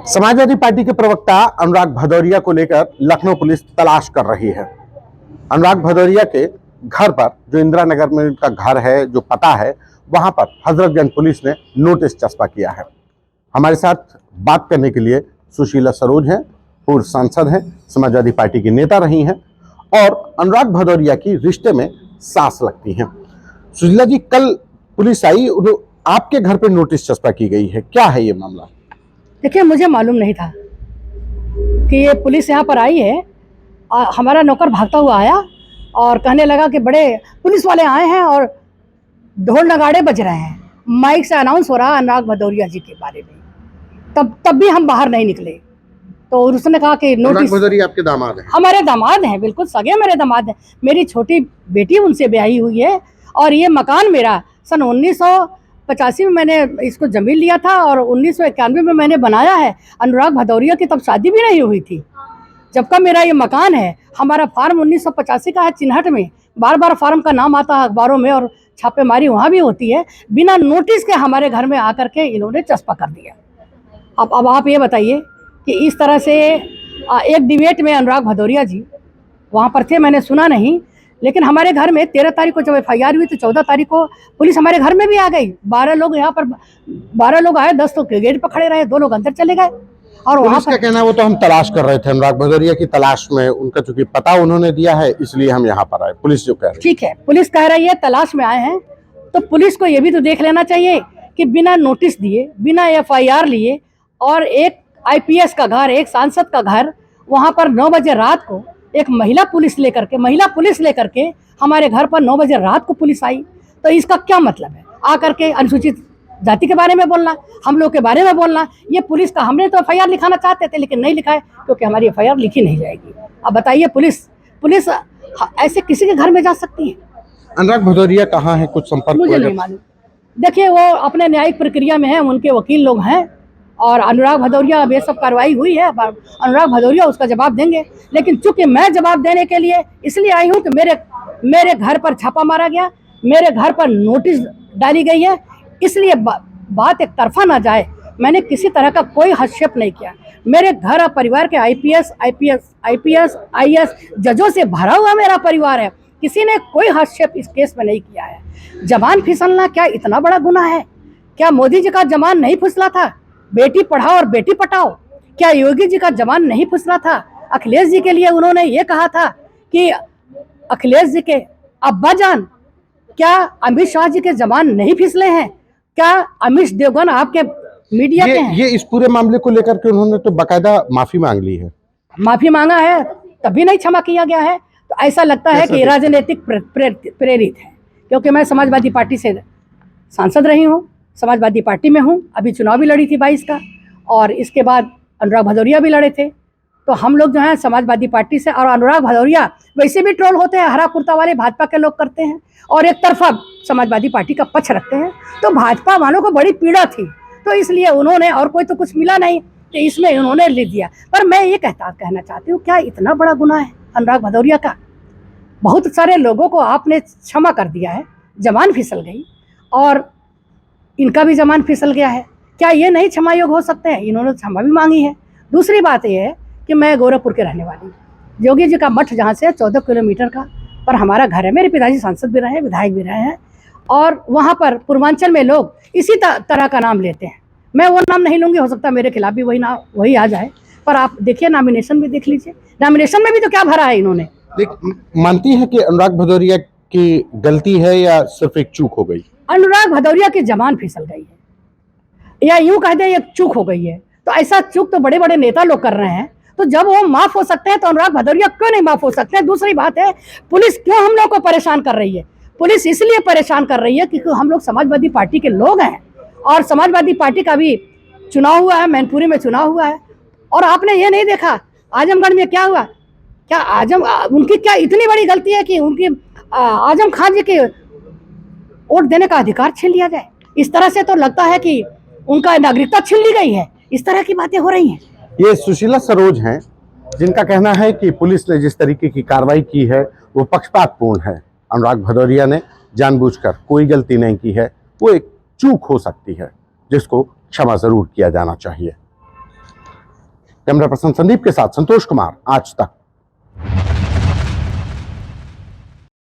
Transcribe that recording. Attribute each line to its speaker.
Speaker 1: Samajwadi party के प्रवक्ता अनुराग भदौरिया को लेकर लखनऊ पुलिस तलाश कर रही है। अनुराग भदौरिया के घर पर, जो इंदिरा नगर में उनका घर है, जो पता है, वहां पर हजरतगंज पुलिस ने नोटिस चस्पा किया है। हमारे साथ बात करने के लिए सुशीला सरोज हैं, पूर्व सांसद हैं, समाजवादी पार्टी की नेता रही हैं और अनुराग भदौरिया की रिश्ते में सास लगती हैं। सुशीला जी, कल पुलिस आई, आपके घर पर नोटिस चस्पा की गई है, क्या है ये मामला?
Speaker 2: देखिए, मुझे मालूम नहीं था कि ये पुलिस यहाँ पर आई है। हमारा नौकर भागता हुआ आया और कहने लगा कि बड़े पुलिस वाले आए हैं और ढोल नगाड़े बज रहे हैं, माइक से अनाउंस हो रहा है अनुराग भदौरिया जी के बारे में। तब भी हम बाहर नहीं निकले। तो उसने कहा कि नोटिस। भदौरिया आपके दामाद हैं? हमारे दामाद हैं, बिल्कुल सगे मेरे दामाद हैं। मेरी छोटी बेटी उनसे ब्याही हुई है और ये मकान मेरा सन 1985 में मैंने इसको जमीन लिया था और 1991 में मैंने बनाया है। अनुराग भदौरिया की तब शादी भी नहीं हुई थी जब का मेरा ये मकान है। हमारा फार्म 1985 का है चिन्हट में। बार बार फार्म का नाम आता है अखबारों में और छापेमारी वहाँ भी होती है। बिना नोटिस के हमारे घर में आकर के इन्होंने चस्पा कर दिया। अब आप ये बताइए कि इस तरह से एक डिबेट में अनुराग भदौरिया जी वहाँ पर थे, मैंने सुना नहीं, लेकिन हमारे घर में 13 तारीख को जब FIR हुई तो 14 तारीख को पुलिस हमारे घर में भी आ गई। 12 लोग यहाँ पर 12 लोग आए, 10 तो गेट पर खड़े रहे, 2 लोग अंदर चले गए। और वहाँ पर
Speaker 1: कहना है वो तो हम तलाश कर रहे थे, अनुराग भदौरिया की तलाश में, उनका चूंकि पता उन्होंने दिया है इसलिए हम यहाँ पर आए। पुलिस जो कह रही है,
Speaker 2: ठीक है, पुलिस कह रही है तलाश में आए हैं, तो पुलिस को ये भी तो देख लेना चाहिए कि बिना नोटिस दिए, बिना FIR लिए और एक IPS का घर, एक सांसद का घर, वहाँ पर 9 बजे रात को एक महिला पुलिस लेकर के हमारे घर पर 9 बजे रात को पुलिस आई। तो इसका क्या मतलब है? आकर के अनुसूचित जाति के बारे में बोलना, हम लोग के बारे में बोलना। ये पुलिस का, हमने तो FIR लिखाना चाहते थे लेकिन नहीं लिखा है क्योंकि हमारी FIR लिखी नहीं जाएगी। अब बताइए, पुलिस ऐसे किसी के घर में जा सकती है?
Speaker 1: अनुराग भदौरिया कहाँ है, कुछ संपर्क?
Speaker 2: मुझे नहीं मालूम। देखिए, वो अपने न्यायिक प्रक्रिया में है, उनके वकील लोग हैं और अनुराग भदौरिया, अब ये सब कार्रवाई हुई है, अनुराग भदौरिया उसका जवाब देंगे। लेकिन चूंकि मैं जवाब देने के लिए इसलिए आई हूँ कि मेरे घर पर छापा मारा गया, मेरे घर पर नोटिस डाली गई है, इसलिए बात एक तरफा ना जाए। मैंने किसी तरह का कोई हस्तक्षेप नहीं किया। मेरे घर और परिवार के IPS IAS जजों से भरा हुआ मेरा परिवार है। किसी ने कोई हस्तक्षेप इस केस में नहीं किया है। जबान फिसलना क्या इतना बड़ा गुनाह है? क्या मोदी जी का जबान नहीं फिसला था? बेटी पढ़ाओ और बेटी पटाओ। क्या योगी जी का जबान नहीं फिसला था? अखिलेश जी के लिए उन्होंने ये कहा था कि अखिलेश जी के अब्बा जान, क्या अमित शाह जी के जबान नहीं फिसले हैं? क्या अमित देवगन आपके मीडिया के हैं?
Speaker 1: ये इस पूरे मामले को लेकर के उन्होंने तो बाकायदा माफी मांग ली है।
Speaker 2: माफी मांगा है, तभी नहीं क्षमा किया गया है। तो ऐसा लगता है कि राजनीतिक प्रेरित है, क्योंकि मैं समाजवादी पार्टी से सांसद रही हूँ, समाजवादी पार्टी में हूँ। अभी चुनाव भी लड़ी थी 22 का और इसके बाद अनुराग भदौरिया भी लड़े थे। तो हम लोग जो हैं समाजवादी पार्टी से, और अनुराग भदौरिया वैसे भी ट्रोल होते हैं, हरा कुर्ता वाले भाजपा के लोग करते हैं और एक तरफा समाजवादी पार्टी का पक्ष रखते हैं। तो भाजपा वालों को बड़ी पीड़ा थी, तो इसलिए उन्होंने, और कोई तो कुछ मिला नहीं तो इसमें उन्होंने लिख दिया। पर मैं ये कहना चाहती हूँ, क्या इतना बड़ा गुनाह है अनुराग भदौरिया का? बहुत सारे लोगों को आपने क्षमा कर दिया है, जबान फिसल गई और इनका भी जबान फिसल गया है। क्या ये नहीं क्षमा योग हो सकते हैं? इन्होंने क्षमा भी मांगी है। दूसरी बात यह है कि मैं गोरखपुर के रहने वाली हूँ। योगी जी का मठ जहाँ से 14 किलोमीटर का पर हमारा घर है। मेरे पिताजी सांसद भी रहे, विधायक भी रहे हैं और वहाँ पर पूर्वांचल में लोग इसी तरह का नाम लेते हैं। मैं वो नाम नहीं लूँगी, हो सकता है मेरे खिलाफ भी वही आ जाए। पर आप देखिए, नॉमिनेशन भी देख लीजिए, नॉमिनेशन में भी तो क्या भरा है इन्होंने।
Speaker 1: मानती है कि अनुराग भदौरिया की गलती है या सिर्फ एक चूक हो गई?
Speaker 2: अनुराग भदौरिया की जबान फिसल गई है, या यूं कह दें एक चूक हो गई है। तो ऐसा चूक तो बड़े बड़े नेता लोग कर रहे हैं, तो जब वो माफ हो सकते हैं तो अनुराग भदौरिया क्यों नहीं माफ हो सकते हैं? दूसरी बात है, पुलिस क्यों हम लोग को परेशान कर रही है? पुलिस इसलिए परेशान कर रही है क्योंकि हम लोग समाजवादी पार्टी के लोग हैं और समाजवादी पार्टी का भी चुनाव हुआ है, मैनपुरी में चुनाव हुआ है। और आपने ये नहीं देखा आजमगढ़ में क्या हुआ? क्या उनकी क्या इतनी बड़ी गलती है कि उनकी आजम खान जी के वोट देने का अधिकार छीन लिया जाए? इस तरह से तो लगता है कि उनका नागरिकता छीन ली गई है। इस तरह की बातें हो रही हैं।
Speaker 1: ये सुशीला सरोज हैं, जिनका कहना है कि पुलिस ने जिस तरीके की कार्रवाई की है वो पक्षपातपूर्ण है। अनुराग भदौरिया ने जानबूझकर कोई गलती नहीं की है, वो एक चूक हो सकती है जिसको क्षमा जरूर किया जाना चाहिए। कैमरा पर्सन संदीप के साथ संतोष कुमार, आज तक।